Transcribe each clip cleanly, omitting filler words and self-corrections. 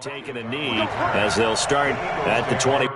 Taking a knee as they'll start at the 20.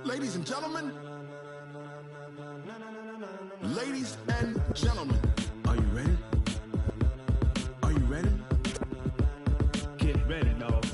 Ladies and gentlemen, ladies and gentlemen, are you ready? Are you ready? Get ready, dog.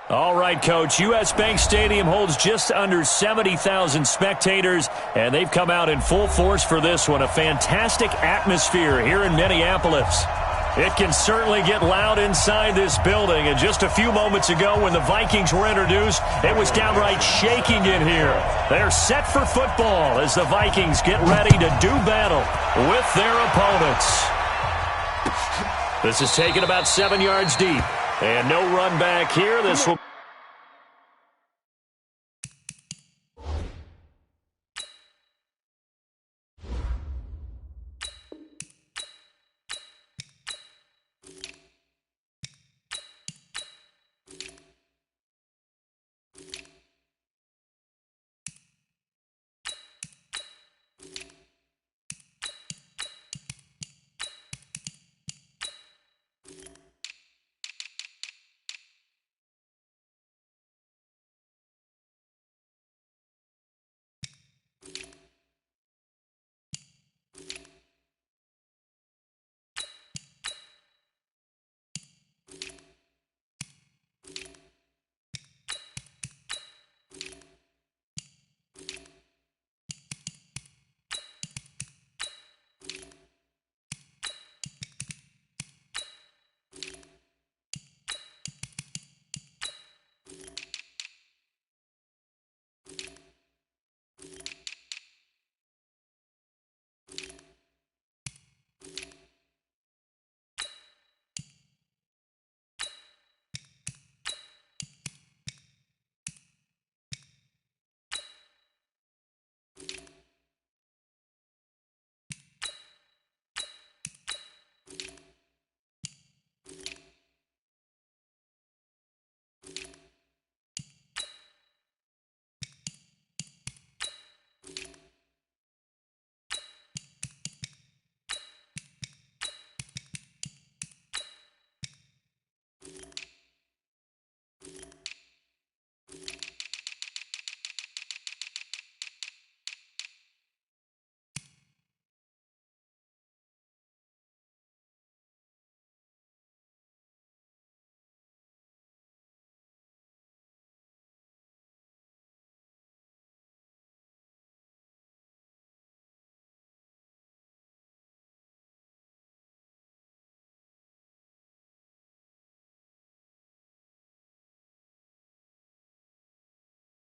All right, Coach. U.S. Bank Stadium holds just under 70,000 spectators, and they've come out in full force for this one. A fantastic atmosphere here in Minneapolis. It can certainly get loud inside this building, and just a few moments ago when the Vikings were introduced, it was downright shaking in here. They're set for football as the Vikings get ready to do battle with their opponents. This is taken about 7 yards deep. And no run back here. This will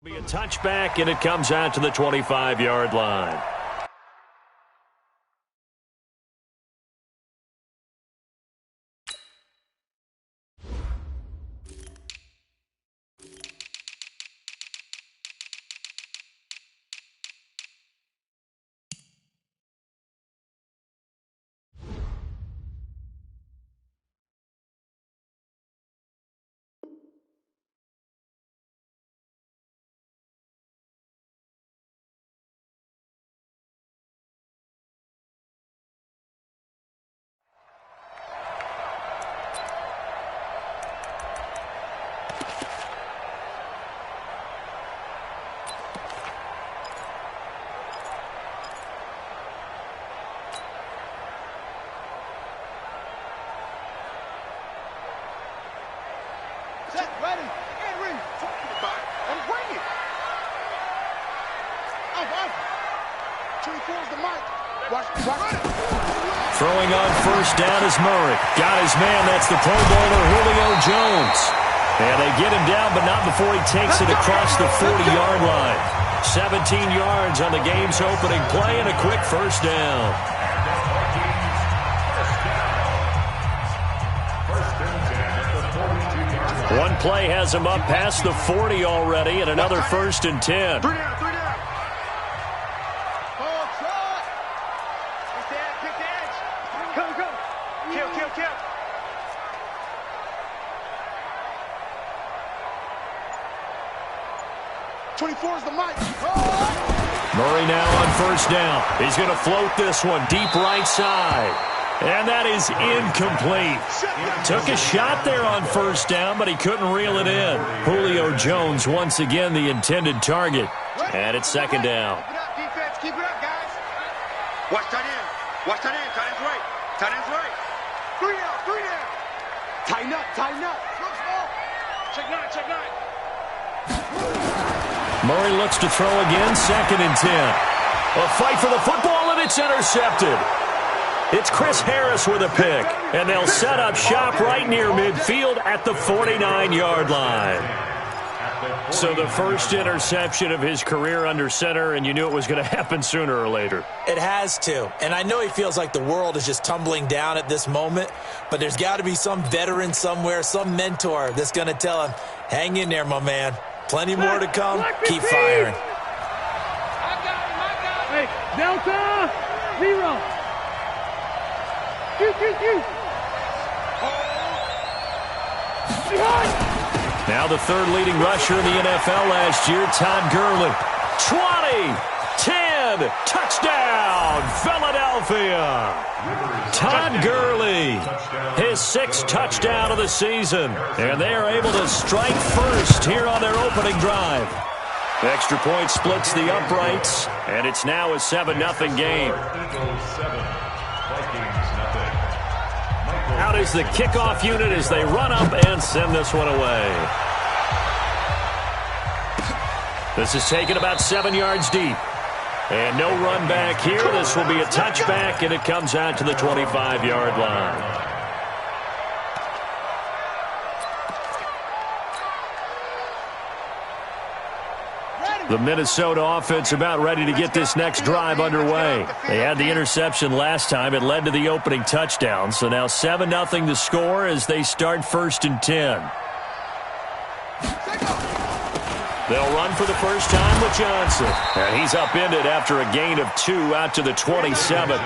A touchback, and it comes out to the 25-yard line. Set, ready, and ready. Talking about it. And bring it. Oh, 24's the mic. Watch it. Throwing on first down is Murray. Got his man. That's the Pro Bowler, Julio Jones. And they get him down, but not before he takes it across the 40-yard line. 17 yards on the game's opening play and a quick first down. One play has him up past the 40 already, and another 1st and 10. 3 down. Oh, try. Get the edge. Go. Kill. 24's the mic. Oh. Murray now on first down. He's going to float this one deep right side. And that is incomplete. Took a shot there on first down, but he couldn't reel it in. Julio Jones once again the intended target. And it's 2nd down. Keep it up, guys. Watch tight end. Tight end's right. 3 down. Tighten up. Check 9. Murray looks to throw again, 2nd and 10. A fight for the football, and it's intercepted. It's Chris Harris with a pick, and they'll set up shop right near midfield at the 49-yard line. So the first interception of his career under center, and you knew it was going to happen sooner or later. It has to, and I know he feels like the world is just tumbling down at this moment, but there's got to be some veteran somewhere, some mentor that's going to tell him, hang in there, my man. Plenty more to come. Keep firing. I got him. Hey, Delta, 0. Now the 3rd leading rusher in the NFL last year, Todd Gurley. 20, 10, touchdown, Philadelphia. Todd Gurley, his 6th touchdown of the season. And they are able to strike first here on their opening drive. Extra point splits the uprights, and it's now a 7-0 game. Out is the kickoff unit as they run up and send this one away. This is taken about 7 yards deep. And no run back here. This will be a touchback, and it comes out to the 25-yard line. The Minnesota offense about ready to get this next drive underway. They had the interception last time. It led to the opening touchdown. So now 7-0 to score as they start 1st and 10. They'll run for the first time with Johnson. And he's upended after a gain of 2 out to the 27.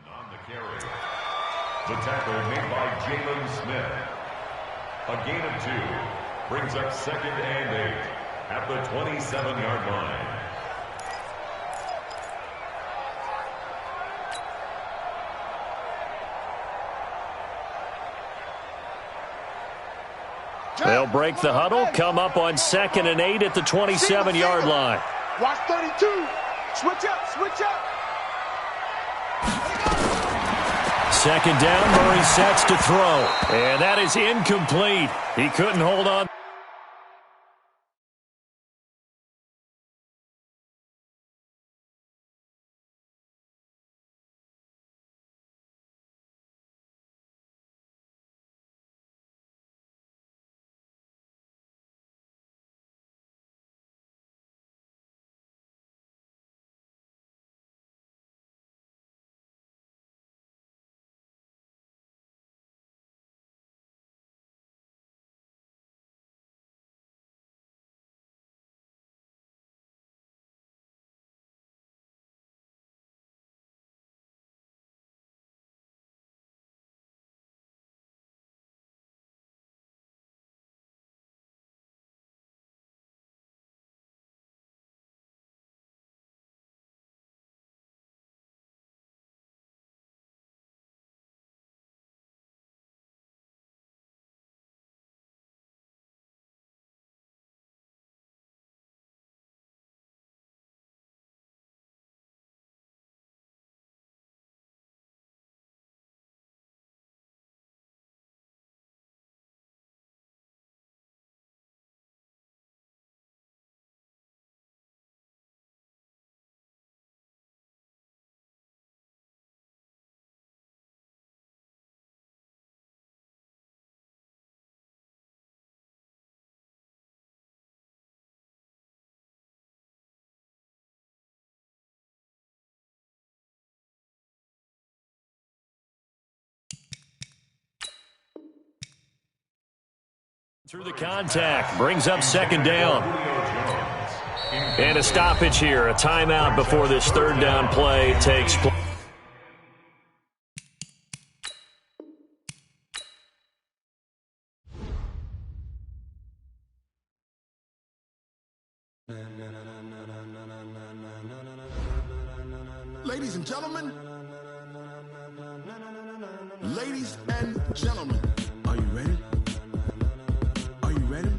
On the carry. The tackle made by Jalen Smith. A gain of 2 brings up 2nd and 8 at the 27-yard line. They'll break the huddle, come up on 2nd and 8 at the 27-yard line. Watch 32. Switch up. second down. Murray sets to throw. And that is incomplete. He couldn't hold on. Through the contact, brings up second down. And a stoppage here, a timeout before this third down play takes place. Ladies and gentlemen, ladies and gentlemen, are you ready? Are you ready?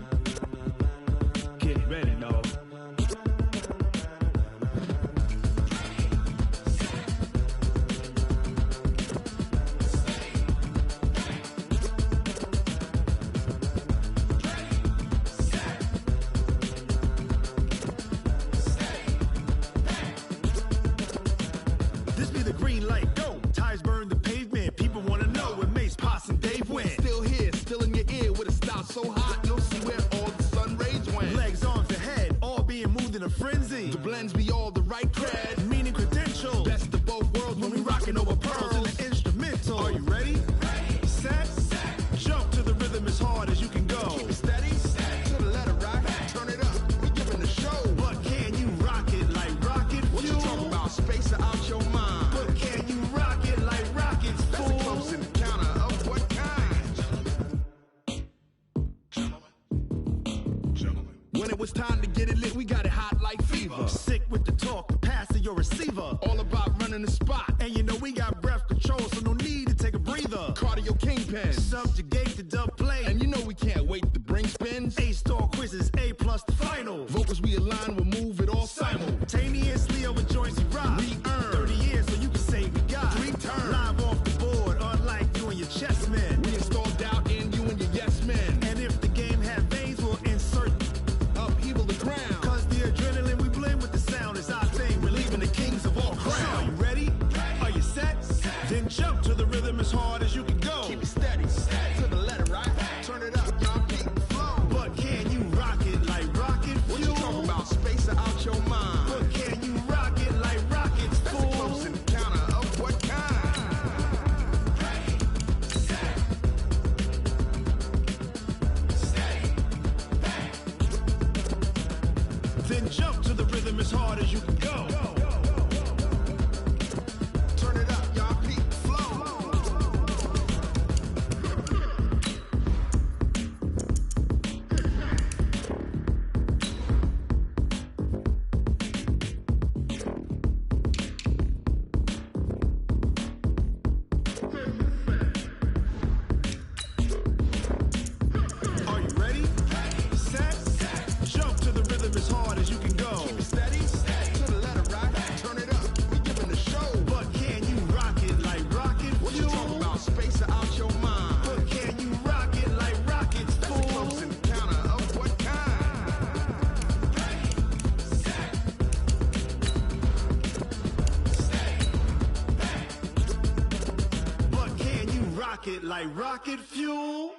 Get ready, dog. This be the green light, go. Tires burn the pavement. People want to know where Mace, Potts, and Dave went. Still here, still in your ear with a style so hot, you'll see where all the sun rays went. Legs, arms, and head, all being moved in a frenzy. The blends be all the right cred, meaning credentials. Best of both worlds when we rockin' over pearls in the instrumental. Are you ready? Set, jump to the rhythm as hard as you can go. Keep it steady, to the letter rock, turn it up, we giving the show. But can you rock it like rocket fuel? What you talking about, space or out your mind? But can you rock it like rockets, fool? That's a close encounter of what kind? When it was time to get it lit, we got it hot like fever. Sick with the talk, the pass to your receiver. All about running the spot. And you know we got breath control, so no need to take a breather. Cardio kingpin, subjugate the dub play. And you know we can't wait to bring spins. A-star quizzes, A+ the final. Vocals we align, we'll move it all simultaneously over joints we rock. We earn 30 years, so you can say we got 3 turns. Live off the board, unlike you and your chess men. We install doubt in you and your yes men. And if the game had veins, we'll insert upheaval the ground. Cause the adrenaline we blend with the sound is our thing. We're leaving the kings of all crowns. So are you ready? Are you set? Then jump to the rhythm as hard as you can go. Keep it steady, to the letter right. Turn it up, y'all beat the flow. But can you rock it like rocket fuel? What you talking about, space or out your mind? But can you rock it like rockets, fool? That's a close encounter of what kind? Then jump to the rhythm as hard as you can go. Turn it up, y'all beat the flow. Are you ready? Set, jump to the rhythm as hard as you can go. Keep it steady, to the it like rocket fuel.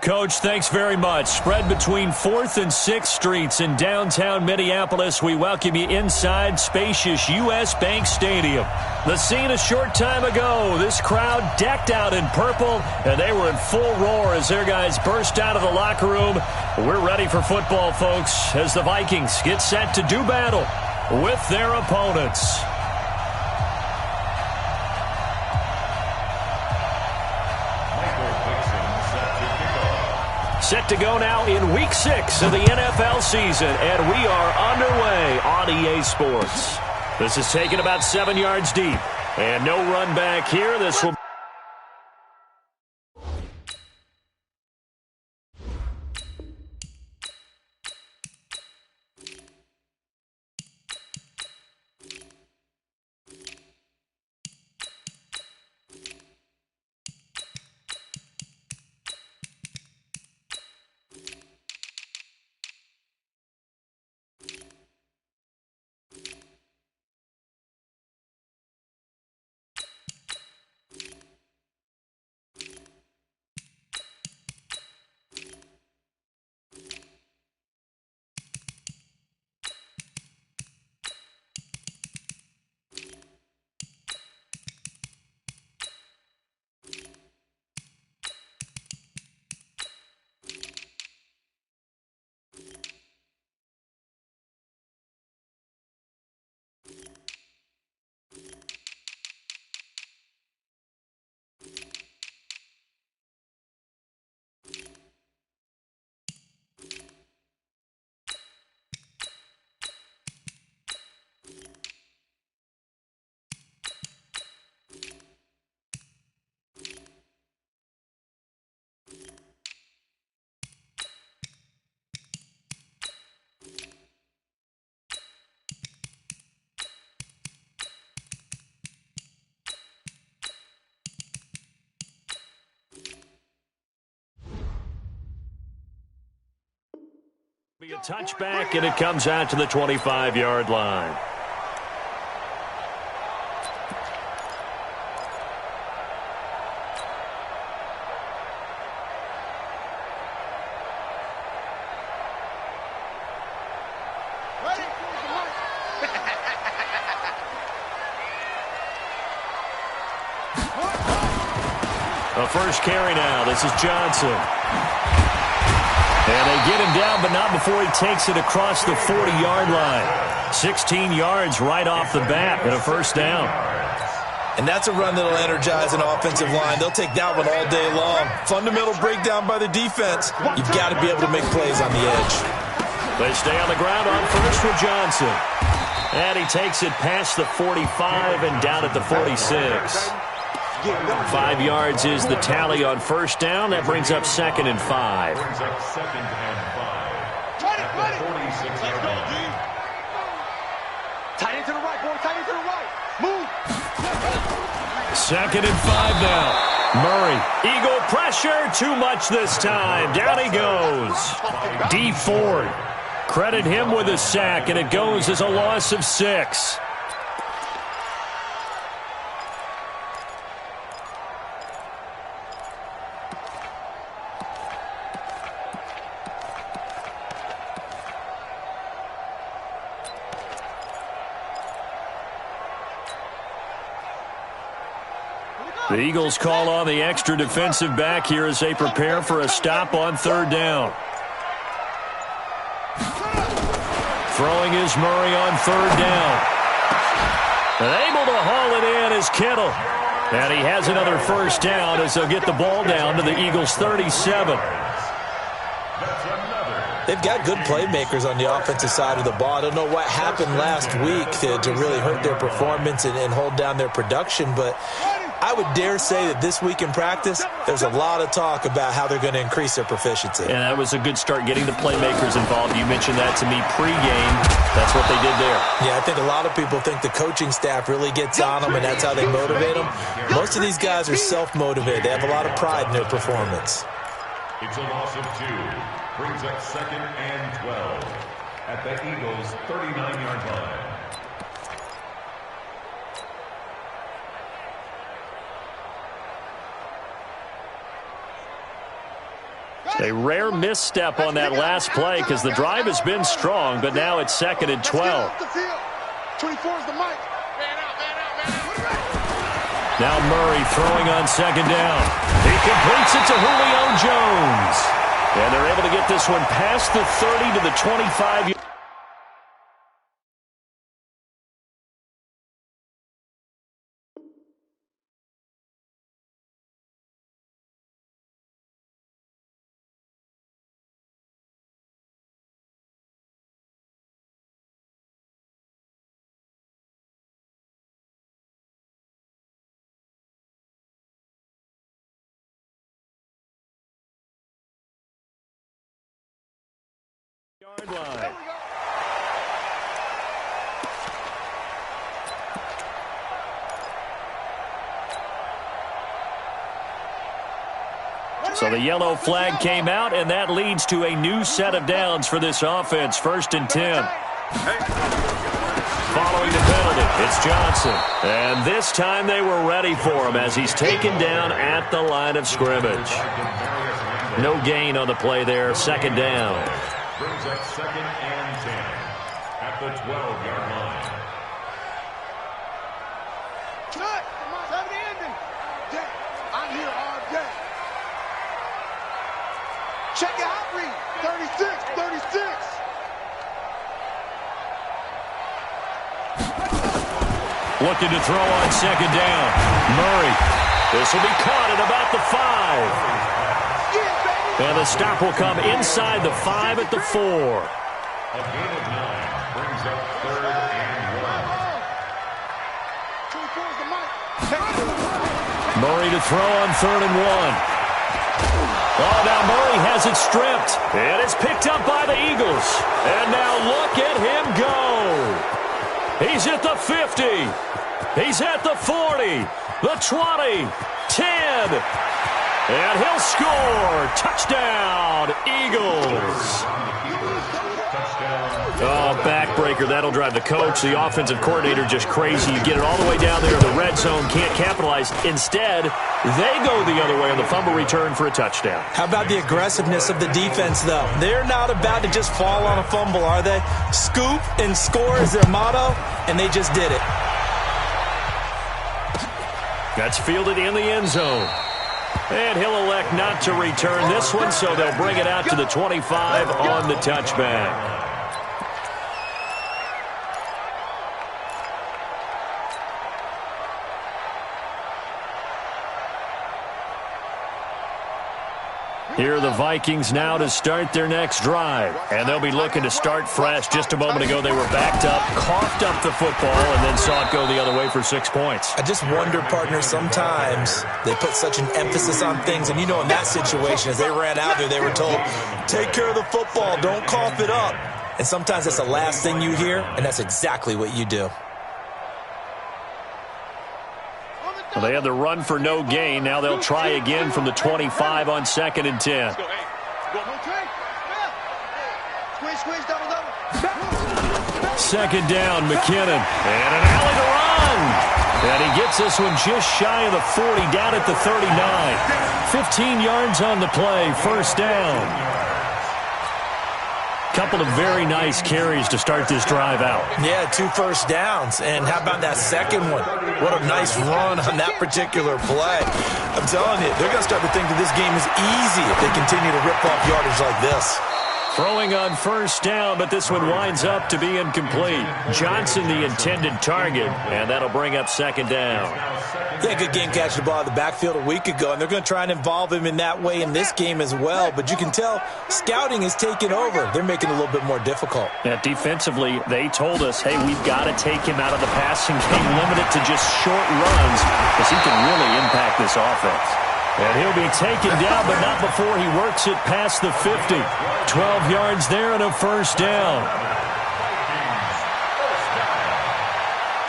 Coach, thanks very much. Spread between 4th and 6th Streets in downtown Minneapolis. We welcome you inside spacious U.S. Bank Stadium. The scene a short time ago. This crowd decked out in purple, and they were in full roar as their guys burst out of the locker room. We're ready for football, folks, as the Vikings get set to do battle with their opponents. Set to go now in Week 6 of the NFL season, and we are underway on EA Sports. This is taken about 7 yards deep, and no run back here. This will... Be a touchback, and it comes out to the 25-yard line. A first carry now. This is Johnson. And they get him down, but not before he takes it across the 40-yard line. 16 yards right off the bat and a first down. And that's a run that'll energize an offensive line. They'll take that one all day long. Fundamental breakdown by the defense. You've got to be able to make plays on the edge. They stay on the ground on first with Johnson. And he takes it past the 45 and down at the 46. 5 yards is the tally on first down. That brings up 2nd and 5. Brings up 2nd and 5. At the 46-yard line. Tight end to the right, boy. Tight end to the right. Move. 2nd and 5 now. Murray. Eagle pressure. Too much this time. Down he goes. D. Ford. Credit him with a sack, and it goes as a loss of 6. The Eagles call on the extra defensive back here as they prepare for a stop on 3rd down. Throwing is Murray on 3rd down. And able to haul it in is Kittle. And he has another first down as they'll get the ball down to the Eagles' 37. They've got good playmakers on the offensive side of the ball. I don't know what happened last week to really hurt their performance and hold down their production, but I would dare say that this week in practice, there's a lot of talk about how they're going to increase their proficiency. And that was a good start, getting the playmakers involved. You mentioned that to me pregame. That's what they did there. Yeah, I think a lot of people think the coaching staff really gets on them, and that's how they motivate them. Most of these guys are self-motivated. They have a lot of pride in their performance. It's a loss of 2. Brings up 2nd and 12 at the Eagles' 39-yard line. A rare misstep on that last play because the drive has been strong, but now it's 2nd and 12. 24 is the mic. Now Murray throwing on 2nd down. He completes it to Julio Jones. And they're able to get this one past the 30 to the 25. Yard line. So the yellow flag came out, and that leads to a new set of downs for this offense. 1st and 10. Following the penalty, it's Johnson. And this time they were ready for him as he's taken down at the line of scrimmage. No gain on the play there. 2nd down. Brings up 2nd and 10 at the 12-yard line. Cut! Have the ending. I'm here all day. Check your out read. 36. Looking to throw on 2nd down. Murray. This will be caught at about the 5. And the stop will come inside the 5 at the 4. A gain of 9 brings up 3rd and 1. Murray to throw on 3rd and 1. Oh, now Murray has it stripped. And it's picked up by the Eagles. And now look at him go. He's at the 50. He's at the 40. The 20. 10. And he'll score. Touchdown, Eagles. Oh, backbreaker. That'll drive the coach, the offensive coordinator, just crazy. You get it all the way down there in the red zone, can't capitalize. Instead, they go the other way on the fumble return for a touchdown. How about the aggressiveness of the defense, though? They're not about to just fall on a fumble, are they? Scoop and score is their motto, and they just did it. That's fielded in the end zone. And he'll elect not to return this one, so they'll bring it out to the 25 on the touchback. Here are the Vikings now to start their next drive. And they'll be looking to start fresh. Just a moment ago, they were backed up, coughed up the football, and then saw it go the other way for 6 points. I just wonder, partner, sometimes they put such an emphasis on things. And, you know, in that situation, as they ran out there, they were told, take care of the football, don't cough it up. And sometimes that's the last thing you hear, and that's exactly what you do. Well, they had the run for no gain. Now they'll try again from the 25 on 2nd and 10. Second down, McKinnon. And an alley to run. And he gets this one just shy of the 40, down at the 39. 15 yards on the play, 1st down. Couple of very nice carries to start this drive out. Yeah, 2 first downs. And how about that second one? What a nice run on that particular play. I'm telling you, they're going to start to think that this game is easy if they continue to rip off yardage like this. Throwing on first down, but this one winds up to be incomplete. Johnson the intended target, and that'll bring up second down. Yeah, good game catching the ball in the backfield a week ago, and they're going to try and involve him in that way in this game as well. But you can tell scouting is taking over. They're making it a little bit more difficult. Yeah, defensively, they told us, hey, we've got to take him out of the passing game, limit it to just short runs, because he can really impact this offense. And he'll be taken down, but not before he works it past the 50. 12 yards there and a first down.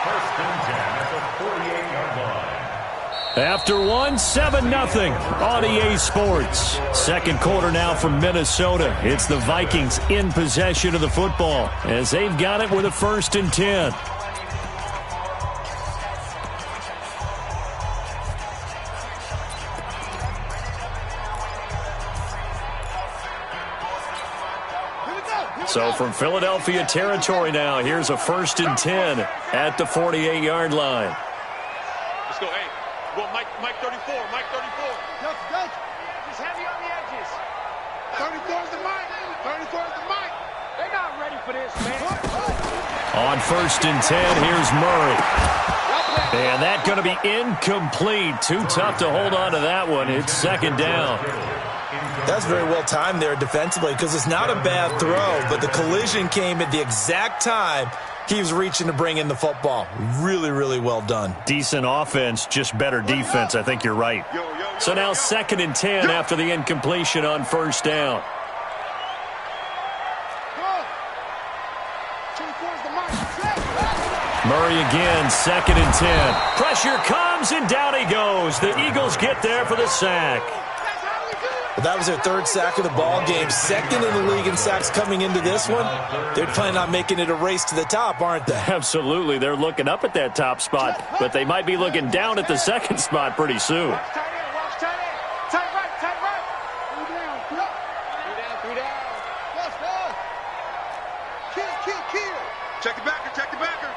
First and 10 at the 48-yard line. After 7-0 on EA Sports. Second quarter now from Minnesota. It's the Vikings in possession of the football as they've got it with a 1st and 10. So from Philadelphia territory now, here's a 1st and 10 at the 48-yard line. Let's go, hey. Well, Mike 34, Mike 34. Coach. Just heavy on the edges. 34 is the Mike. 34 is the Mike. They're not ready for this, man. On 1st and 10, here's Murray. And that's going to be incomplete. Too tough to hold on to that one. It's second down. That's very well timed there defensively because it's not a bad throw, but the collision came at the exact time he was reaching to bring in the football. Really, really well done. Decent offense, just better defense. I think you're right. So now 2nd and 10 after the incompletion on 1st down. Murray again, 2nd and 10. Pressure comes, and down he goes. The Eagles get there for the sack. Well, that was their 3rd sack of the ball game. 2nd in the league in sacks coming into this one. They're planning on making it a race to the top, aren't they? Absolutely. They're looking up at that top spot, but they might be looking down at the 2nd spot pretty soon. Check the backer, check the backer.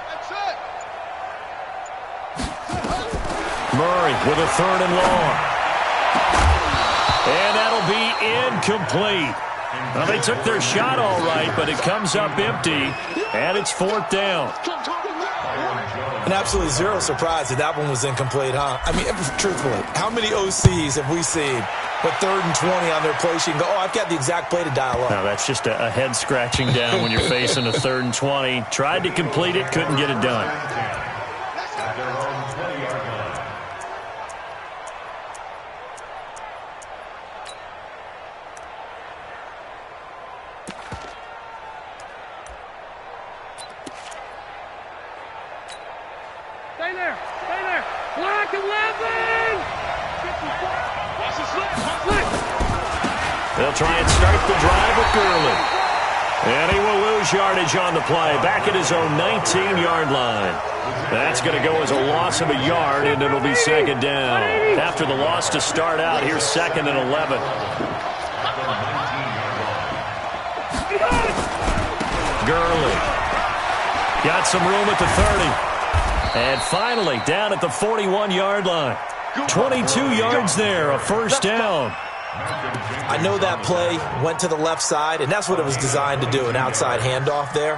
That's it. Murray with a 3rd and long. And that'll be incomplete. Well, they took their shot all right, but it comes up empty, and it's 4th down. And absolutely zero surprise that one was incomplete, huh? I mean, truthfully, how many OCs have we seen with 3rd and 20 on their play sheet and go, oh, I've got the exact play to dial up? No, that's just a head scratching down when you're facing a 3rd and 20. Tried to complete it, couldn't get it done. Stay there. Block 11. Watch the slip. They'll try and start the drive with Gurley. And he will lose yardage on the play. Back at his own 19-yard line. That's going to go as a loss of a yard, and it'll be 2nd down. After the loss to start out, here's 2nd and 11. Gurley. Got some room at the 30. And finally, down at the 41-yard line. 22 yards there, a 1st down. I know that play went to the left side, and that's what it was designed to do, an outside handoff there.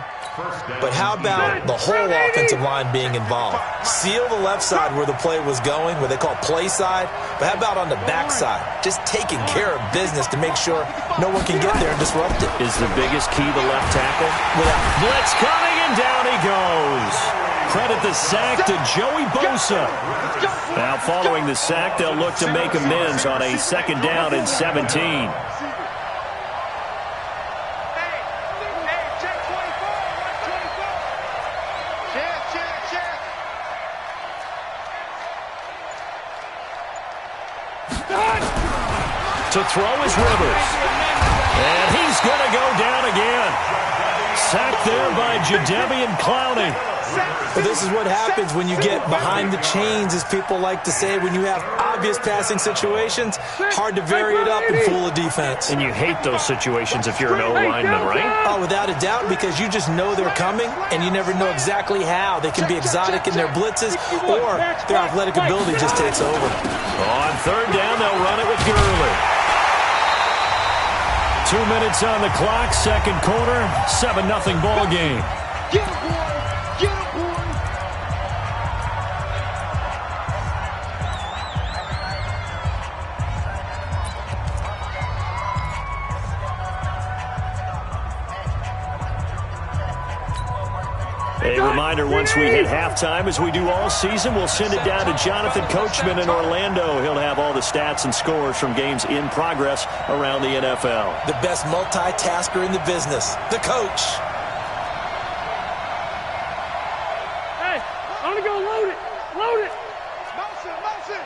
But how about the whole offensive line being involved? Seal the left side where the play was going, what they call play side. But how about on the back side? Just taking care of business to make sure no one can get there and disrupt it. Is the biggest key the left tackle? Blitz coming, and down he goes. Credit the sack to Joey Bosa. Now following the sack, they'll look to make amends on a 2nd down and 17. To throw is Rivers. And he's going to go down again. Sacked there by Jadeveon Clowney. Well, this is what happens when you get behind the chains, as people like to say, when you have obvious passing situations, hard to vary it up and fool a defense. And you hate those situations if you're an O-lineman, right? Oh, without a doubt, because you just know they're coming, and you never know exactly how. They can be exotic in their blitzes, or their athletic ability just takes over. On third down, they'll run it with Gurley. 2 minutes on the clock, second quarter, 7-0 ball game. Get him, boy! Get him, boy! A reminder, once we hit halftime, as we do all season, we'll send it down to Jonathan Coachman in Orlando. He'll have all the stats and scores from games in progress around the NFL. The best multitasker in the business, the coach. Hey, I'm gonna go load it. Load it. Motion, motion.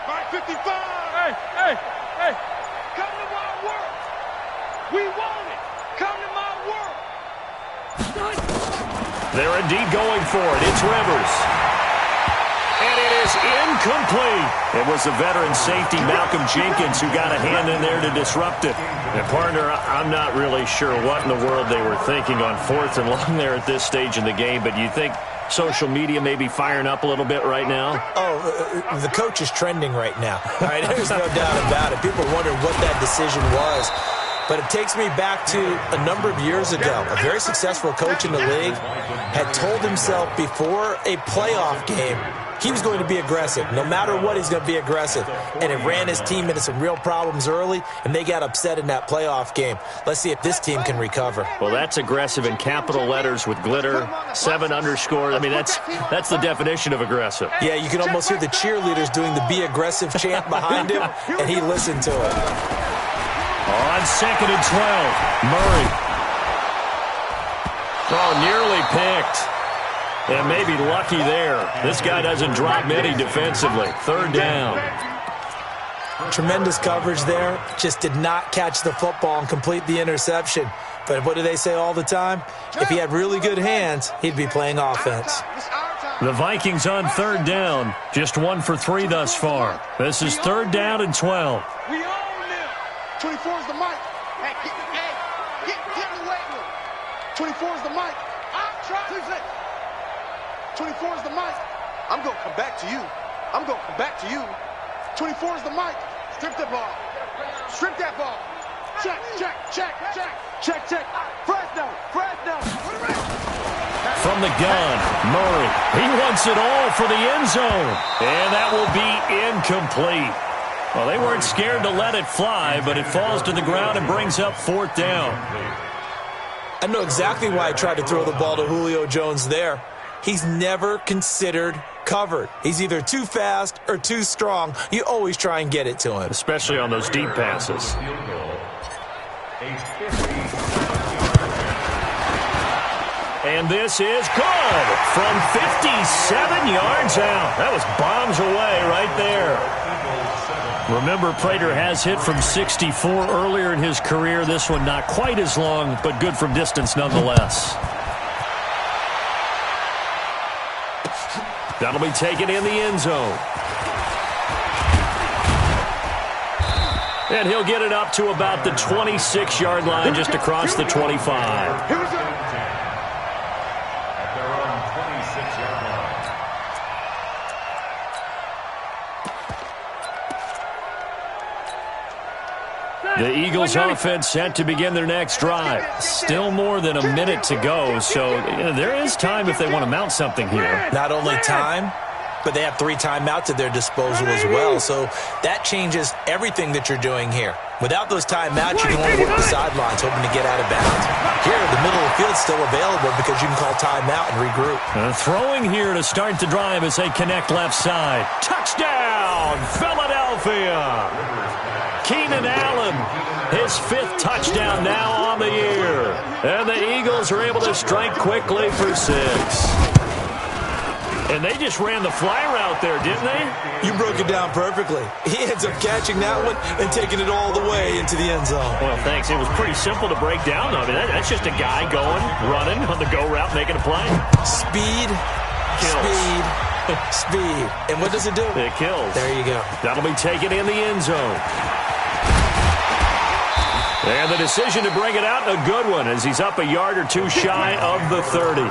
Right 55. Hey. Come to my work. We want it. Come to my work. They're indeed going for it. It's Rivers. And it is incomplete. It was the veteran safety, Malcolm Jenkins, who got a hand in there to disrupt it. And, partner, I'm not really sure what in the world they were thinking on 4th and long there at this stage in the game, but you think social media may be firing up a little bit right now? Oh, the coach is trending right now. All right, there's no doubt about it. People wonder what that decision was. But it takes me back to a number of years ago. A very successful coach in the league had told himself before a playoff game he was going to be aggressive. No matter what, he's going to be aggressive. And it ran his team into some real problems early, and they got upset in that playoff game. Let's see if this team can recover. Well, that's aggressive in capital letters with glitter, 7 underscore. I mean, that's the definition of aggressive. Yeah, you can almost hear the cheerleaders doing the be aggressive chant behind him, and he listened to it. On 2nd and 12, Murray. Oh, nearly picked. And maybe lucky there. This guy doesn't drop many defensively. 3rd down. Tremendous coverage there. Just did not catch the football and complete the interception. But what do they say all the time? If he had really good hands, he'd be playing offense. The Vikings on 3rd down. Just 1 for 3 thus far. This is 3rd down and 12. We own them. 24 is the mic. Hey, get in the weight room. 24 is the mic. I'm trying to 24 is the mic. I'm going to come back to you. 24 is the mic. Strip the ball. Strip that ball. Check. Fresno. From the gun, Murray. He wants it all for the end zone. And that will be incomplete. Well, they weren't scared to let it fly, but it falls to the ground and brings up 4th down. I know exactly why I tried to throw the ball to Julio Jones there. He's never considered covered. He's either too fast or too strong. You always try and get it to him. Especially on those deep passes. And this is good from 57 yards out. That was bombs away right there. Remember, Prater has hit from 64 earlier in his career. This one not quite as long, but good from distance nonetheless. That'll be taken in the end zone. And he'll get it up to about the 26-yard line, just across the 25. Here we go. At their own 26-yard line. The Eagles offense set to begin their next drive. Still more than a minute to go, so there is time if they want to mount something here. Not only time, but they have 3 timeouts at their disposal as well, so that changes everything that you're doing here. Without those timeouts, you can only work the sidelines, hoping to get out of bounds. Here, the middle of the field's still available because you can call timeout and regroup. Throwing here to start the drive as they connect left side. Touchdown, Philadelphia! Keenan Allen, his 5th touchdown now on the year. And the Eagles are able to strike quickly for 6. And they just ran the fly route there, didn't they? You broke it down perfectly. He ends up catching that one and taking it all the way into the end zone. Well, thanks. It was pretty simple to break down, though. I mean, that's just a guy going, running on the go route, making a play. Speed, kills. speed, Speed. And what does it do? It kills. There you go. That'll be taken in the end zone. And the decision to bring it out, a good one, as he's up a yard or two shy of the 30.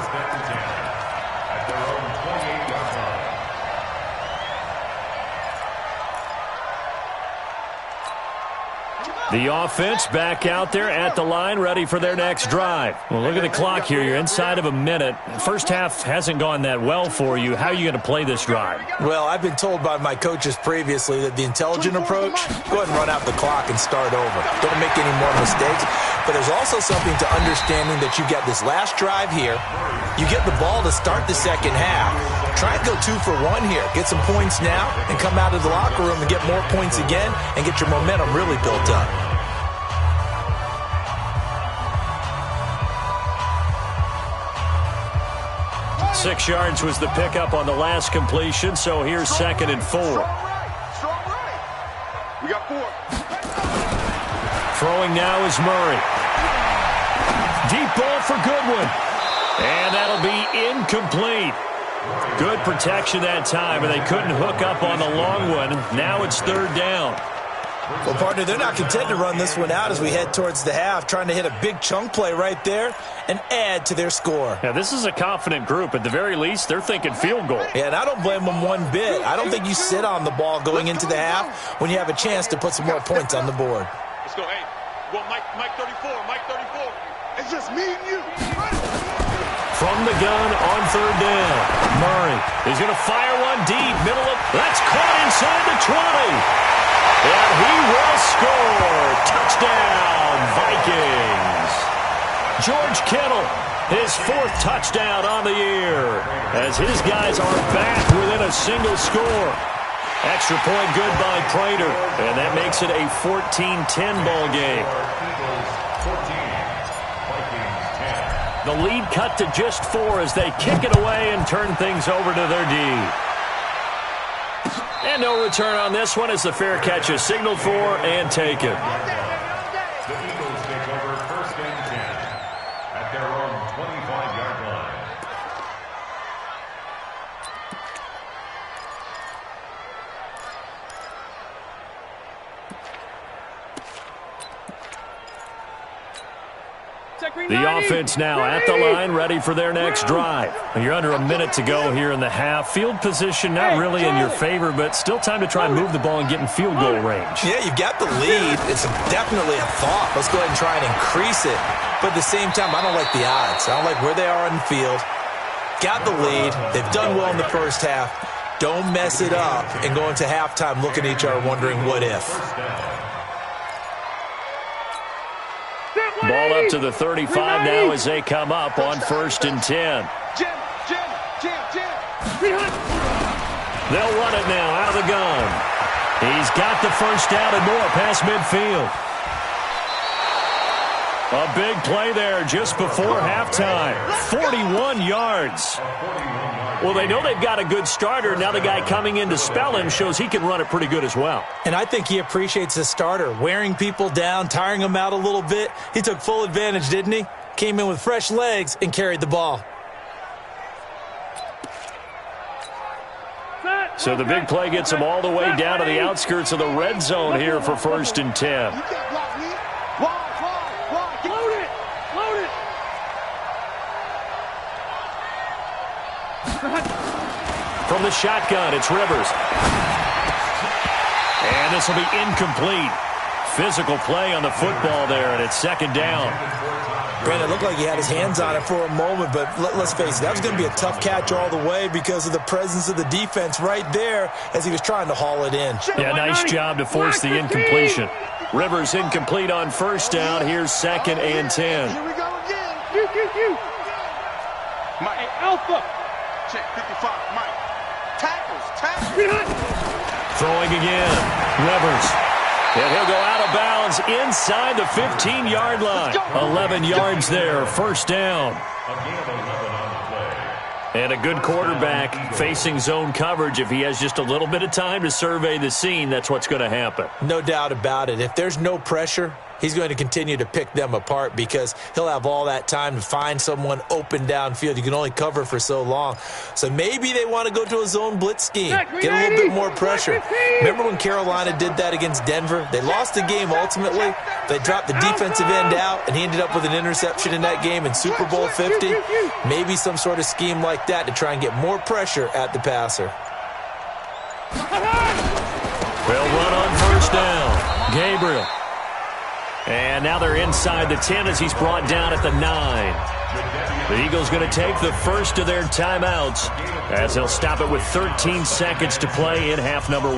The offense back out there at the line, ready for their next drive. Well, look at the clock here. You're inside of a minute. First half hasn't gone that well for you. How are you going to play this drive? Well, I've been told by my coaches previously that the intelligent approach, go ahead and run out the clock and start over. Don't make any more mistakes. But there's also something to understanding that you got this last drive here. You get the ball to start the second half. Try and go 2 for 1 here. Get some points now and come out of the locker room and get more points again and get your momentum really built up. Six yards was the pickup on the last completion, so here's 2nd and 4. Strong right. We got 4. Throwing now is Murray. Deep ball for Goodwin. And that'll be incomplete. Good protection that time, and they couldn't hook up on the long one. Now it's 3rd down. Well, partner, they're not content to run this one out as we head towards the half, trying to hit a big chunk play right there and add to their score. Yeah, this is a confident group. At the very least, they're thinking field goal. Yeah, and I don't blame them one bit. I don't think you sit on the ball going into the half when you have a chance to put some more points on the board. Let's go. Hey, well, Mike 34. Mike 34. It's just me and you. From the gun on 3rd down. Murray is going to fire one deep. Middle of... That's caught inside the 20. And he will score. Touchdown, Vikings. George Kittle, his 4th touchdown on the year, as his guys are back within a single score. Extra point good by Prater, and that makes it a 14-10 ball game. The lead cut to just 4 as they kick it away and turn things over to their D. And no return on this one as the fair catch is signaled for and taken. The Eagles take over 1st and 10 at their own 25-yard line. The offense now at the line, ready for their next drive. You're under a minute to go here in the half. Field position not really in your favor, but still time to try and move the ball and get in field goal range. Yeah, you've got the lead. It's definitely a thought. Let's go ahead and try and increase it. But at the same time, I don't like the odds. I don't like where they are on the field. Got the lead. They've done well in the first half. Don't mess it up and go into halftime looking at each other wondering what if. Ball up to the 35 now as they come up on 1st and 10. They'll run it now out of the gun. He's got the 1st down and more past midfield. A big play there just before halftime. 41 yards. Well, they know they've got a good starter. Now the guy coming in to spell him shows he can run it pretty good as well. And I think he appreciates the starter, wearing people down, tiring them out a little bit. He took full advantage, didn't he? Came in with fresh legs and carried the ball. So the big play gets him all the way down to the outskirts of the red zone here for 1st and 10. From the shotgun, it's Rivers. And this will be incomplete. Physical play on the football there, and it's 2nd down. Brandon, it looked like he had his hands on it for a moment, but let's face it, that was going to be a tough catch all the way because of the presence of the defense right there as he was trying to haul it in. Yeah, nice job to force the incompletion. Rivers incomplete on 1st down. Here's 2nd and 10. Here we go again. You. My alpha. Check 55, Mike. Tackles. Throwing again. Rivers. And he'll go out of bounds inside the 15-yard line. 11 yards there, 1st down. And a good quarterback facing zone coverage. If he has just a little bit of time to survey the scene, that's what's going to happen. No doubt about it. If there's no pressure, he's going to continue to pick them apart because he'll have all that time to find someone open downfield. You can only cover for so long. So maybe they want to go to a zone blitz scheme, get a little bit more pressure. Remember when Carolina did that against Denver? They lost the game ultimately. They dropped the defensive end out, and he ended up with an interception in that game in Super Bowl 50. Maybe some sort of scheme like that to try and get more pressure at the passer. They'll run on first down. Gabriel. And now they're inside the 10 as he's brought down at the 9. The Eagles going to take the first of their timeouts as they'll stop it with 13 seconds to play in half number 1.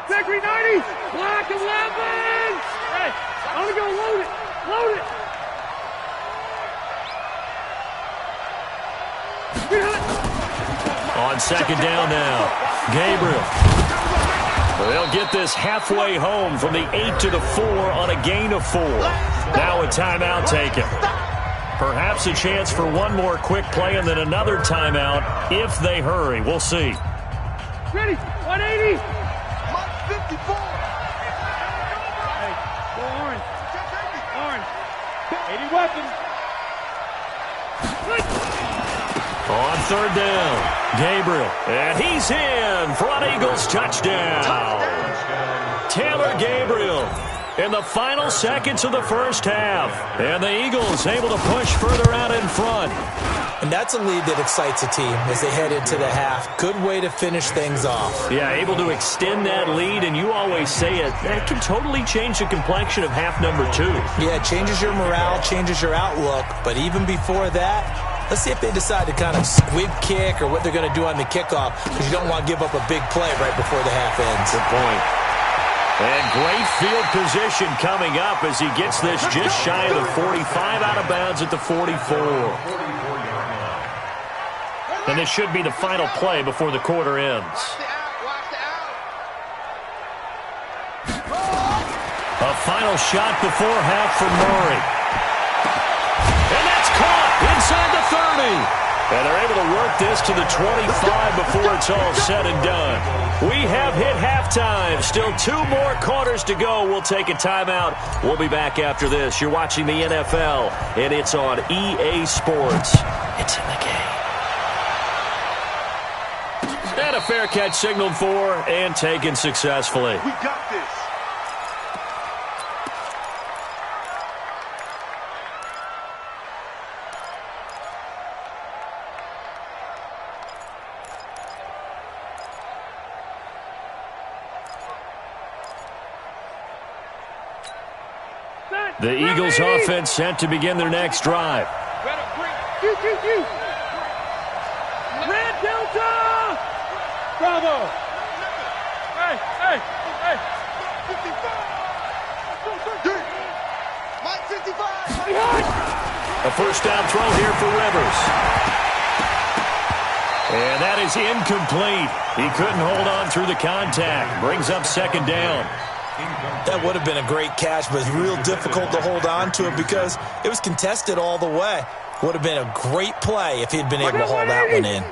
Victory 90! Black 11! Hey, I want to go load it! Load it! On second down now, Gabriel. They'll get this halfway home from the 8 to the 4 on a gain of 4. Now a timeout taken. Perhaps a chance for one more quick play and then another timeout if they hurry. We'll see. Ready, 180! Mark 54! Hey, go orange. Orange. 80 weapons. On third down, Gabriel. And he's in for an Eagles touchdown. Taylor Gabriel in the final seconds of the first half. And the Eagles able to push further out in front. And that's a lead that excites a team as they head into the half. Good way to finish things off. Yeah, able to extend that lead, and you always say it, that can totally change the complexion of half number 2. Yeah, it changes your morale, changes your outlook. But even before that, let's see if they decide to kind of squib kick or what they're going to do on the kickoff, because you don't want to give up a big play right before the half ends. Good point. And great field position coming up as he gets this just shy of the 45 out of bounds at the 44. And this should be the final play before the quarter ends. A final shot before half from Murray. And that's caught inside the 30. And they're able to work this to the 25 before it's all said and done. We have hit halftime. Still 2 more quarters to go. We'll take a timeout. We'll be back after this. You're watching the NFL, and it's on EA Sports. It's in the game. And a fair catch signaled for and taken successfully. We got this. The Eagles offense set to begin their next drive. Red Delta! Bravo! Hey, hey, hey! 55! Mike 55! A first down throw here for Rivers. And that is incomplete. He couldn't hold on through the contact. Brings up second down. That would have been a great catch, but it's real difficult to hold on to it because it was contested all the way. Would have been a great play if he'd been able to haul that one in.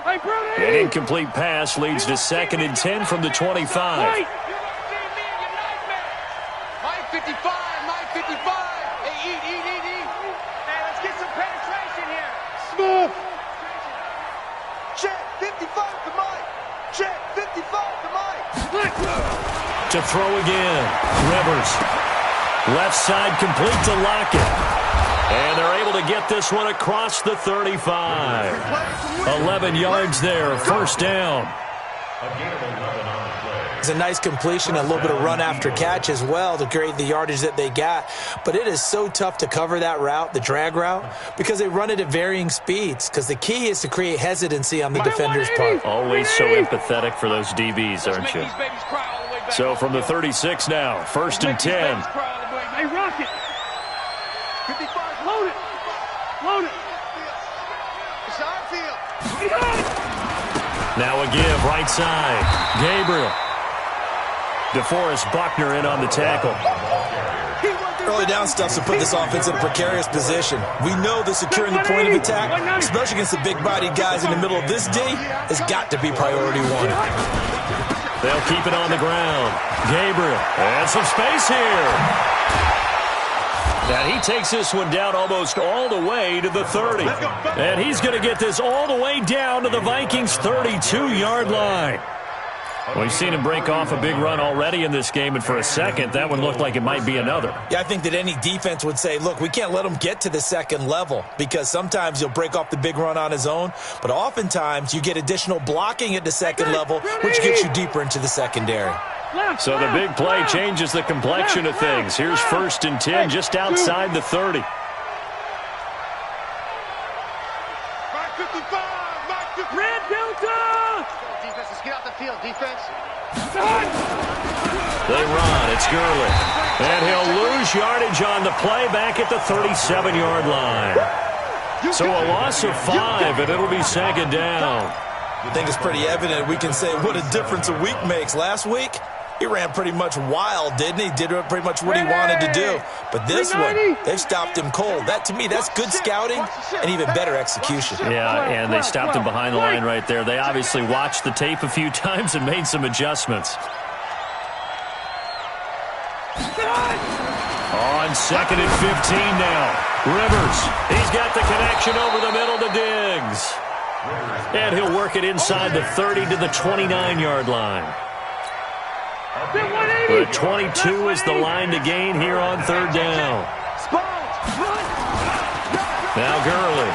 An incomplete pass leads to 2nd and 10 from the 25. Mike 55, Mike 55. Hey, eat. Hey, let's get some penetration here. Smooth. Check 55 to Mike. Check 55 to Mike. To throw again. Rivers. Left side complete to Lockett. And they're able to get this one across the 35. 11 yards there, first down. It's a nice completion, a little bit of run after catch as well to create the yardage that they got. But it is so tough to cover that route, the drag route, because they run it at varying speeds. Because the key is to create hesitancy on the defender's part. Always so empathetic for those DBs, aren't you? So from the 36 now, 1st and 10. Hey, Rocket. 55, load it. Load it. It's our field. Now a give, right side. Gabriel. DeForest Buckner in on the tackle. Early down stuff to put this offense in a precarious position. We know that securing the point of attack, especially against the big-bodied guys in the middle of this D, has got to be priority one. They'll keep it on the ground. Gabriel, and some space here. Now he takes this one down almost all the way to the 30. And he's going to get this all the way down to the Vikings' 32-yard line. We've seen him break off a big run already in this game, and for a second, that one looked like it might be another. Yeah, I think that any defense would say, look, we can't let him get to the second level, because sometimes he'll break off the big run on his own, but oftentimes you get additional blocking at the second level, which gets you deeper into the secondary. So the big play changes the complexion of things. Here's 1st and 10 just outside the 30. Red Delta! Defense, let's get out the field. Defense. They run. It's Gurley. And he'll lose yardage on the play back at the 37-yard line. So a loss of 5, and it'll be 2nd down. I think it's pretty evident. We can say what a difference a week makes. Last week, he ran pretty much wild, didn't he? Did pretty much what he wanted to do. But this one, they've stopped him cold. That, to me, that's good scouting and even better execution. Yeah, and they stopped him behind the line right there. They obviously watched the tape a few times and made some adjustments. On 2nd and 15 now. Rivers, he's got the connection over the middle to Diggs. And he'll work it inside the 30 to the 29-yard line. The 22 is the line to gain here on 3rd down. Now Gurley.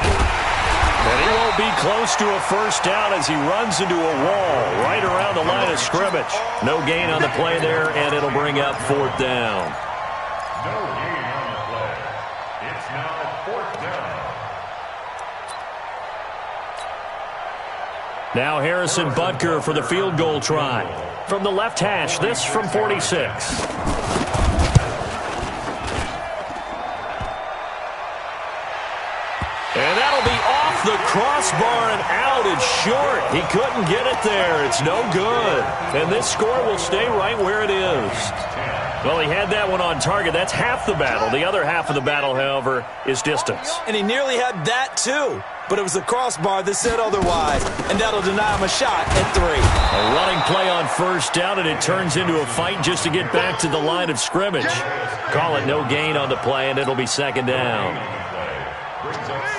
And he won't be close to a 1st down as he runs into a wall right around the line of scrimmage. No gain on the play there, and it'll bring up 4th down. No gain on the play. It's now 4th down. Now Harrison Butker for the field goal try. From the left hash, this from 46. And that'll be off the crossbar and out. It's short. He couldn't get it there. It's no good. And this score will stay right where it is. Well, he had that one on target. That's half the battle. The other half of the battle, however, is distance. And he nearly had that, too. But it was the crossbar that said otherwise. And that'll deny him a shot at 3. A running play on 1st down, and it turns into a fight just to get back to the line of scrimmage. Call it no gain on the play, and it'll be 2nd down.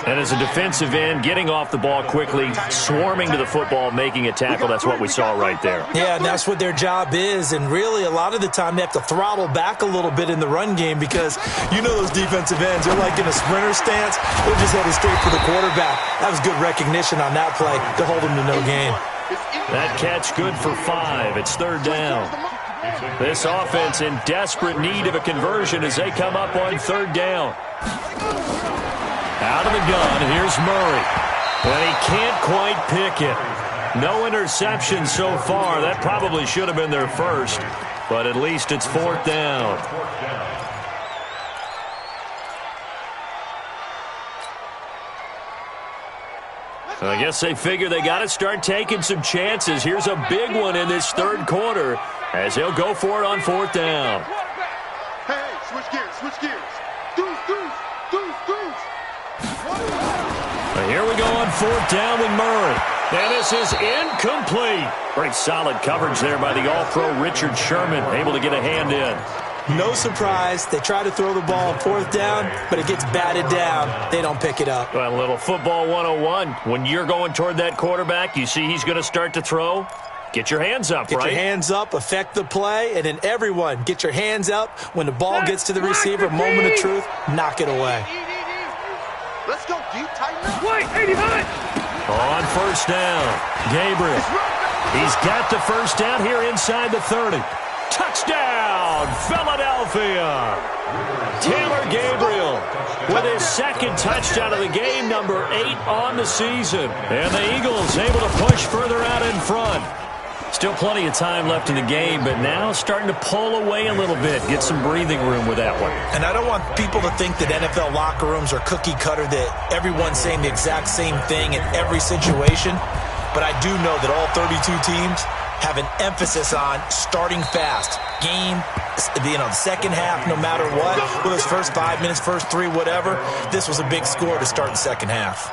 And as a defensive end, getting off the ball quickly, swarming to the football, making a tackle, that's what we saw right there. Yeah, and that's what their job is. And really, a lot of the time, they have to throttle back a little bit in the run game because you know those defensive ends, they're like in a sprinter stance. They're just headed straight for the quarterback. That was good recognition on that play to hold them to no gain. That catch good for 5. It's 3rd down. This offense in desperate need of a conversion as they come up on 3rd down. Out of the gun, here's Murray. And he can't quite pick it. No interception so far. That probably should have been their first, but at least it's 4th down. I guess they figure they got to start taking some chances. Here's a big one in this 3rd quarter as he'll go for it on 4th down. Hey, switch gears, switch gears. Deuce, deuce, deuce, deuce. Here we go on 4th down with Murray. And this is incomplete. Pretty solid coverage there by the All-Pro Richard Sherman, able to get a hand in. No surprise. They try to throw the ball on 4th down, but it gets batted down. They don't pick it up. Well, a little football 101. When you're going toward that quarterback, you see he's going to start to throw. Get your hands up, right? Get your hands up, affect the play, and then everyone get your hands up. When the ball gets to the receiver, moment of truth, knock it away. Let's go deep, tighten up. Wait, 89. On 1st down, Gabriel. He's got the 1st down here inside the 30. Touchdown, Philadelphia. Taylor Gabriel with his 2nd touchdown of the game, number 8 on the season. And the Eagles able to push further out in front. Still plenty of time left in the game, but now starting to pull away a little bit, get some breathing room with that one. And I don't want people to think that NFL locker rooms are cookie cutter, that everyone's saying the exact same thing in every situation. But I do know that all 32 teams have an emphasis on starting fast. Game, the second half, no matter what, whether it's first 5 minutes, first 3, whatever, this was a big score to start the second half.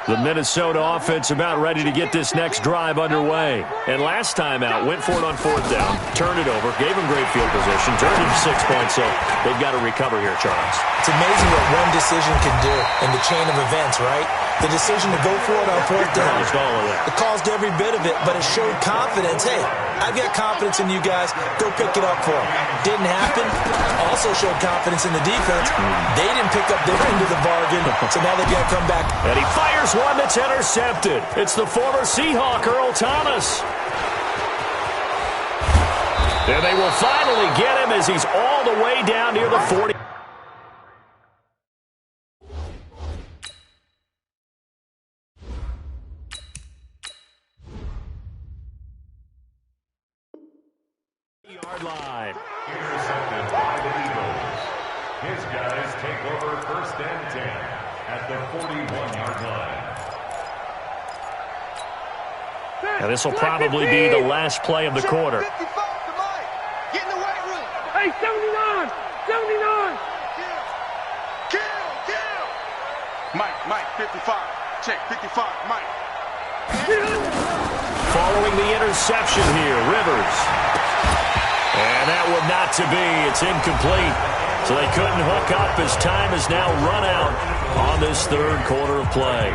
The Minnesota offense about ready to get this next drive underway. And last time out, went for it on 4th down, turned it over, gave them great field position, turned it to 6 points, so they've got to recover here, Charles. It's amazing what one decision can do in the chain of events, right? The decision to go for it on 4th down. Caused all of that. It caused every bit of it, but it showed confidence. Hey, I've got confidence in you guys. Go pick it up for them. Didn't happen. Also showed confidence in the defense. They didn't pick up their end of the bargain, so now they've got to come back. And he fires one that's intercepted. It's the former Seahawk, Earl Thomas. And they will finally get him as he's all the way down near the 40. Yard line. Intercepted by the Eagles. His guys take over 1st and 10 at the 41-yard line. Now this will probably be the last play of the quarter. 55 to Mike. Get in the weight room. Hey, 79! 79! Kill! Mike, 55. Check, 55, Mike. Following the interception here, Rivers. And that would not to be. It's incomplete. So they couldn't hook up as time has now run out on this 3rd quarter of play.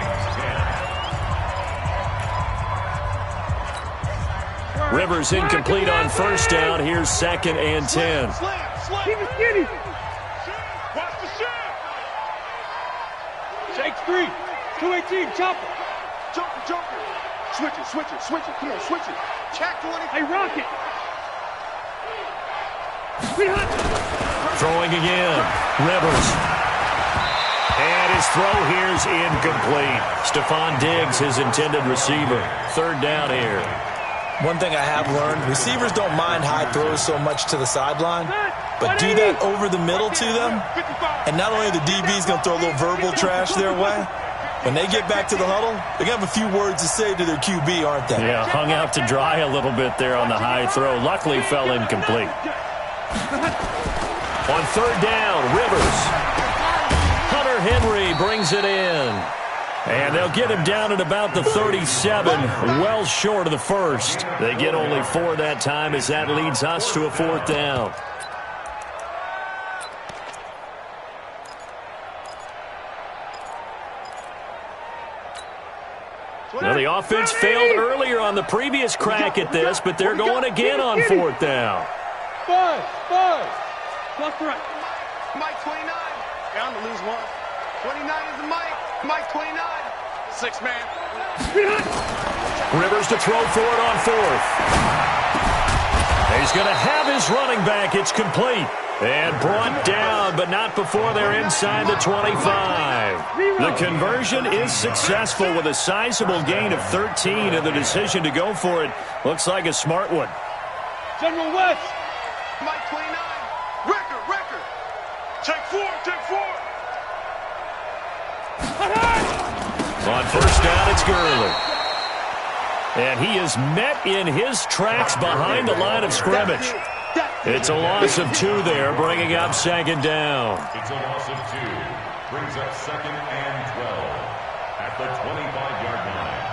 Rivers incomplete on 1st down. Here's 2nd and 10. Keep it skinny. Watch the shot. Shakes 3. 218, chopper. Jumper. Switch it. Come on, switch it. Check 20. Hey, Rocket. Throwing again. Rivers. And his throw here's incomplete. Stephon Diggs, his intended receiver. 3rd down here. One thing I have learned, receivers don't mind high throws so much to the sideline, but do that over the middle to them, and not only the DB's going to throw a little verbal trash their way, when they get back to the huddle, they're going to have a few words to say to their QB, aren't they? Yeah, hung out to dry a little bit there on the high throw. Luckily fell incomplete. On 3rd down, Rivers. Hunter Henry brings it in. And they'll get him down at about the 37, well short of the 1st. They get only 4 that time as that leads us to a 4th down. Now the offense failed earlier on the previous crack at this, but they're going again on 4th down. Buzz. Left to right. Mike 29. Down to lose 1. 29 is the Mike. Mike 29. 6 man. Rivers to throw for it on 4th. He's going to have his running back. It's complete. And brought down, but not before they're inside the 25. The conversion is successful with a sizable gain of 13, and the decision to go for it looks like a smart one. General West. Mike 29. Record. Take 4. On 1st down, it's Gurley. And he is met in his tracks behind the line of scrimmage. It's a loss of 2 there, bringing up 2nd down. It's a loss of 2. Brings up 2nd and 12 at the 25-yard line.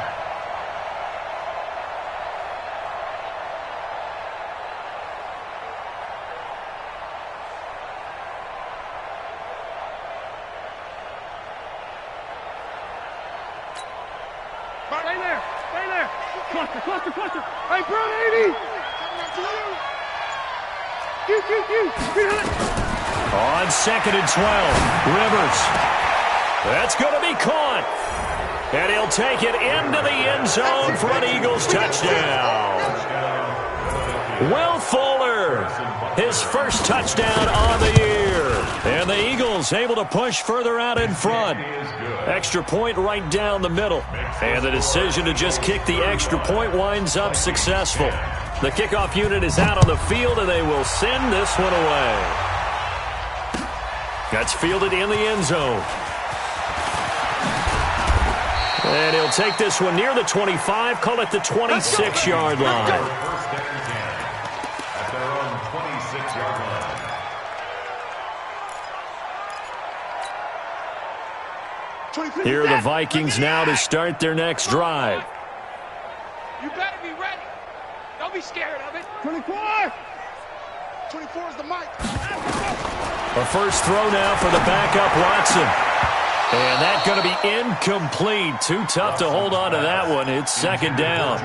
Stay there. Cluster. Hey, Brown 80. On 2nd and 12, Rivers. That's going to be caught. And he'll take it into the end zone for an Eagles touchdown. Will Fuller, his first touchdown on the year. And the Eagles able to push further out in front. Extra point right down the middle. And the decision to just kick the extra point winds up successful. The kickoff unit is out on the field, and they will send this one away. That's fielded in the end zone. And he'll take this one near the 25, call it the 26-yard line. First down and 10 at their own 26-yard line. Here are the Vikings now to start their next drive. You better be ready. Don't be scared of it. 24. 24 is the mic. A first throw now for the backup Watson. And that's going to be incomplete. Too tough to hold on to that one. It's second down.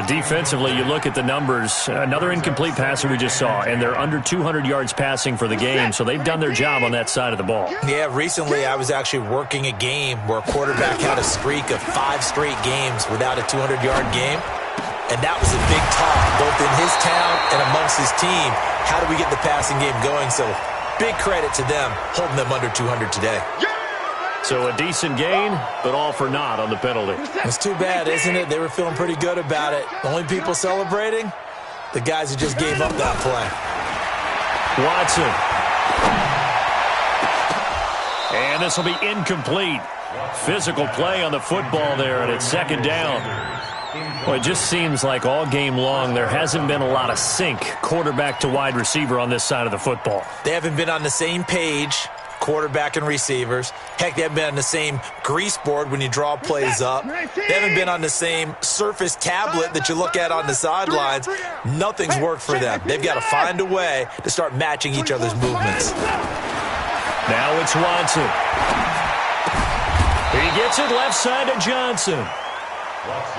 Defensively, you look at the numbers. Another incomplete passer we just saw, and they're under 200 yards passing for the game, so they've done their job on that side of the ball. Yeah, recently I was actually working a game where a quarterback had a streak of 5 straight games without a 200-yard game. And that was a big talk, both in his town and amongst his team. How do we get the passing game going? So big credit to them holding them under 200 today. So a decent gain, but all for naught on the penalty. It's too bad, isn't it? They were feeling pretty good about it. The only people celebrating, the guys who just gave up that play. Watson. And this will be incomplete. Physical play on the football there, and it's second down. Well, it just seems like all game long there hasn't been a lot of sync quarterback to wide receiver on this side of the football. They haven't been on the same page, quarterback and receivers. Heck, they haven't been on the same grease board when you draw plays up. They haven't been on the same surface tablet that you look at on the sidelines. Nothing's worked for them. They've got to find a way to start matching each other's movements. Now it's Watson. He gets it left side to Johnson.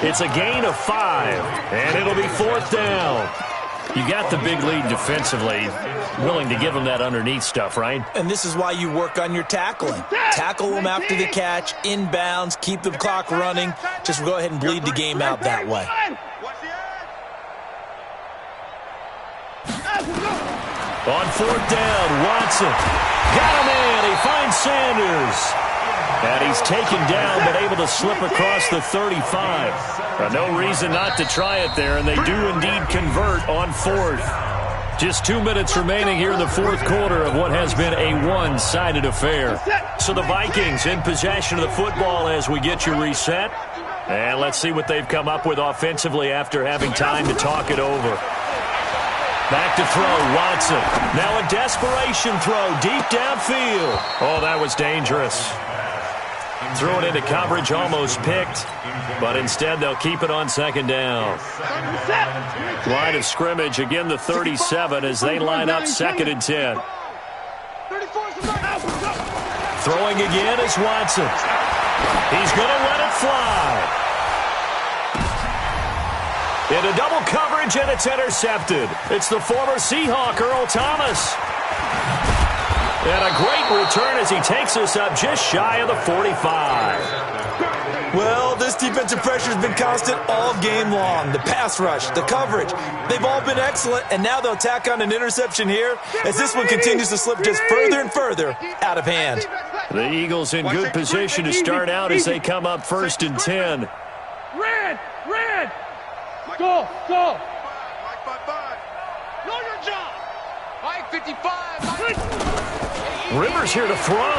It's a gain of 5, and it'll be fourth down. You got the big lead defensively, willing to give them that underneath stuff, right? And this is why you work on your tackling. Tackle them after the catch, inbounds, keep the clock running. Just go ahead and bleed the game out that way. On fourth down, Watson. Got him in. He finds Sanders. And he's taken down, but able to slip across the 35. No reason not to try it there, and they do indeed convert on fourth. Just 2 minutes remaining here in the fourth quarter of what has been a one-sided affair. So the Vikings in possession of the football as we get you reset. And let's see what they've come up with offensively after having time to talk it over. Back to throw, Watson. Now a desperation throw deep downfield. Oh, that was dangerous. Threw it into coverage, almost picked, but instead they'll keep it on second down. Line of scrimmage, again the 37 as they line up second and 10. Throwing again is Watson. He's going to let it fly. Into double coverage, and it's intercepted. It's the former Seahawk, Earl Thomas. And a great return as he takes us up just shy of the 45. Well, this defensive pressure has been constant all game long. The pass rush, the coverage, they've all been excellent, and now they'll tack on an interception here as this one continues to slip just further and further out of hand. The Eagles in good position to start out as they come up first and 10. Red! Go! Know your job! Mike 55! Rivers here to throw.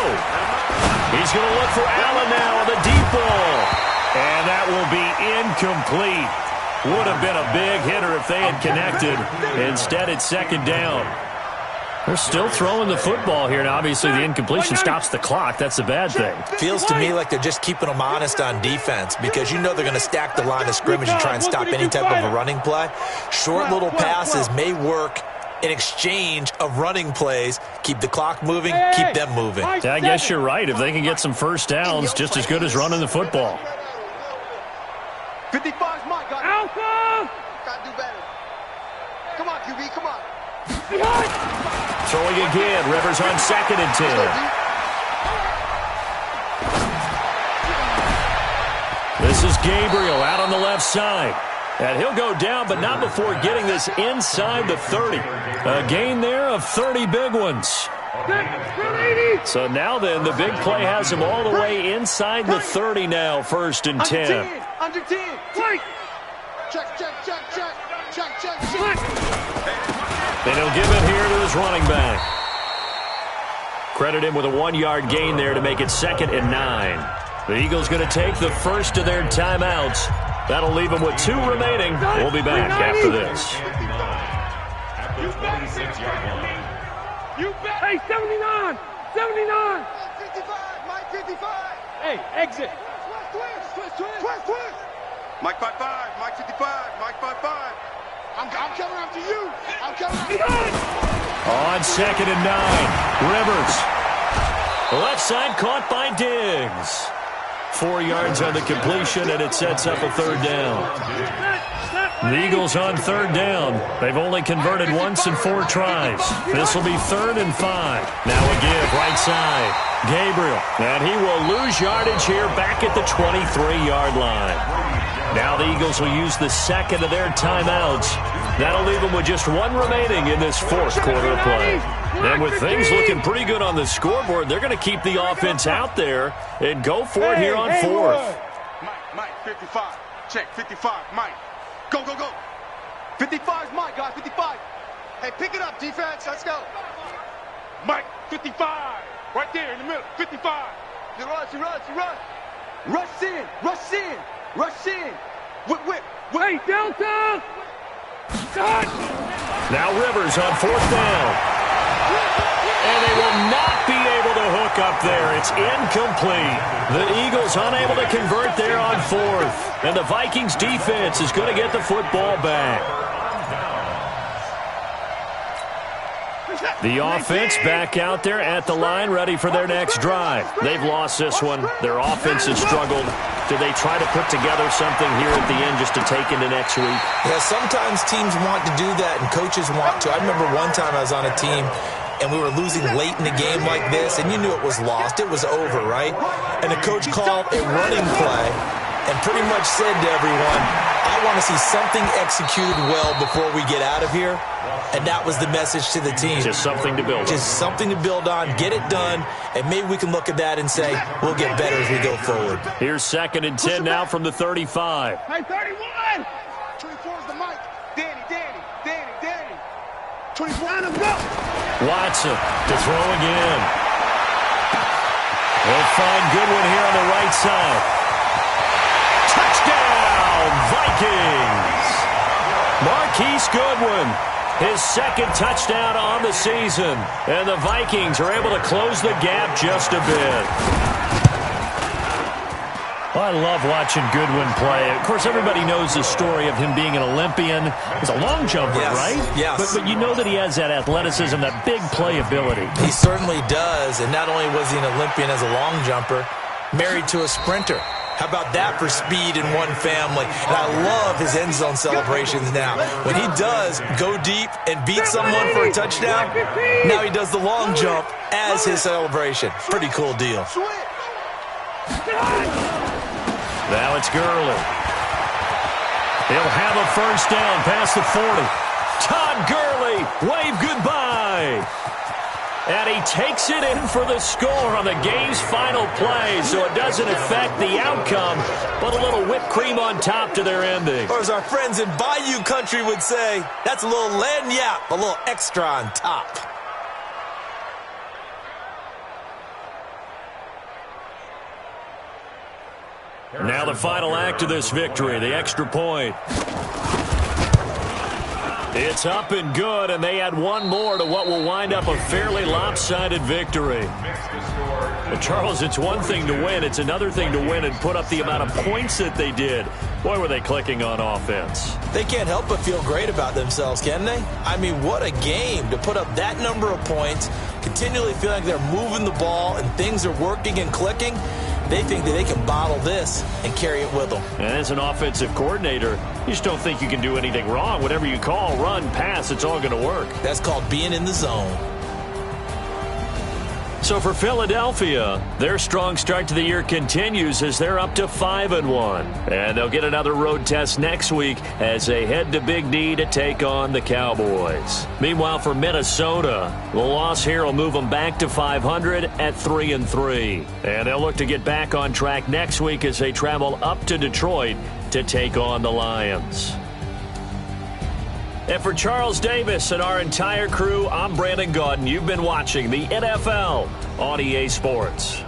He's going to look for Allen now on the deep ball. And that will be incomplete. Would have been a big hitter if they had connected. Instead, it's second down. They're still throwing the football here. Now, obviously, the incompletion stops the clock. That's the bad thing. Feels to me like they're just keeping them honest on defense because you know they're going to stack the line of scrimmage and try and stop any type of a running play. Short little passes may work in exchange of running plays. Keep the clock moving, keep them moving. I guess you're right. If they can get some first downs, just as good as running the football. 55's Mike. Alpha! Gotta do better. Come on, QB, come on. Throwing again. Rivers on second and 10. This is Gabriel out on the left side. And he'll go down, but not before getting this inside the 30. A gain there of 30 big ones. So now then, the big play has him all the way inside the 30 now, first and 10. Under 10. Check. And he'll give it here to his running back. Credit him with a 1-yard gain there to make it second and 9. The Eagles going to take the first of their timeouts. That'll leave them with 2 remaining. We'll be back after this. At the 26-yard line. You bet. Hey, 79. 79. 55. Mike 55. Hey, exit. Twist. Mike 55. Mike 55. Mike 55. I'm coming after you. I'm coming after you. On 2nd and 9. Rivers. Left side caught by Diggs. 4 yards on the completion, and it sets up a 3rd down. The Eagles on 3rd down. They've only converted once in 4 tries. This will be 3rd and 5. Now a give, right side. Gabriel, and he will lose yardage here back at the 23-yard line. Now the Eagles will use the 2nd of their timeouts. That'll leave them with just 1 remaining in this 4th quarter of play. And with things looking pretty good on the scoreboard, they're going to keep the offense out there and go for it here on 4th. Mike 55. Check 55. Mike. Go. 55's Mike, guys. 55. Hey, pick it up, defense. Let's go. Mike, 55. Right there in the middle. 55. He runs. Rush in. Whip. Hey, Delta. Touch. Now Rivers on 4th down. And they will not be able to hook up there. It's incomplete. The Eagles unable to convert there on 4th. And the Vikings defense is going to get the football back. The offense back out there at the line, ready for their next drive. They've lost this one. Their offense has struggled. Do they try to put together something here at the end just to take into next week? Yeah, sometimes teams want to do that, and coaches want to. I remember one time I was on a team, and we were losing late in the game like this, and you knew it was lost. It was over, right? And the coach called a running play and pretty much said to everyone, I want to see something executed well before we get out of here. And that was the message to the team. Just something to build on. Just something to build on, get it done, and maybe we can look at that and say, we'll get better as we go forward. Here's 2nd and 10 now from the 35. Hey, 31. 24's the Mike. Danny. 24. Let him go. Watson to throw again. They'll find Goodwin here on the right side. Touchdown, Vikings! Marquise Goodwin, his 2nd touchdown on the season. And the Vikings are able to close the gap just a bit. Well, I love watching Goodwin play. Of course, everybody knows the story of him being an Olympian. He's a long jumper, yes, right? Yes. But you know that he has that athleticism, that big playability. He certainly does. And not only was he an Olympian as a long jumper, married to a sprinter. How about that for speed in one family? And I love his end zone celebrations now. When he does go deep and beat someone for a touchdown, now he does the long jump as his celebration. Pretty cool deal. Now it's Gurley. He'll have a 1st down past the 40. Todd Gurley, wave goodbye. And he takes it in for the score on the game's final play, so it doesn't affect the outcome, but a little whipped cream on top to their ending. Or as our friends in Bayou Country would say, that's a little lagniappe, a little extra on top. Now the final act of this victory, the extra point. It's up and good, and they add one more to what will wind up a fairly lopsided victory. Well, Charles, it's one thing to win. It's another thing to win and put up the amount of points that they did. Boy, were they clicking on offense. They can't help but feel great about themselves, can they? I mean, what a game to put up that number of points, continually feeling like they're moving the ball and things are working and clicking. They think that they can bottle this and carry it with them. And as an offensive coordinator, you just don't think you can do anything wrong. Whatever you call, run, pass, it's all going to work. That's called being in the zone. So for Philadelphia, their strong start to the year continues as they're up to 5-1. And they'll get another road test next week as they head to Big D to take on the Cowboys. Meanwhile, for Minnesota, the loss here will move them back to 500 at 3-3. And they'll look to get back on track next week as they travel up to Detroit to take on the Lions. And for Charles Davis and our entire crew, I'm Brandon Gaudin. You've been watching the NFL on EA Sports.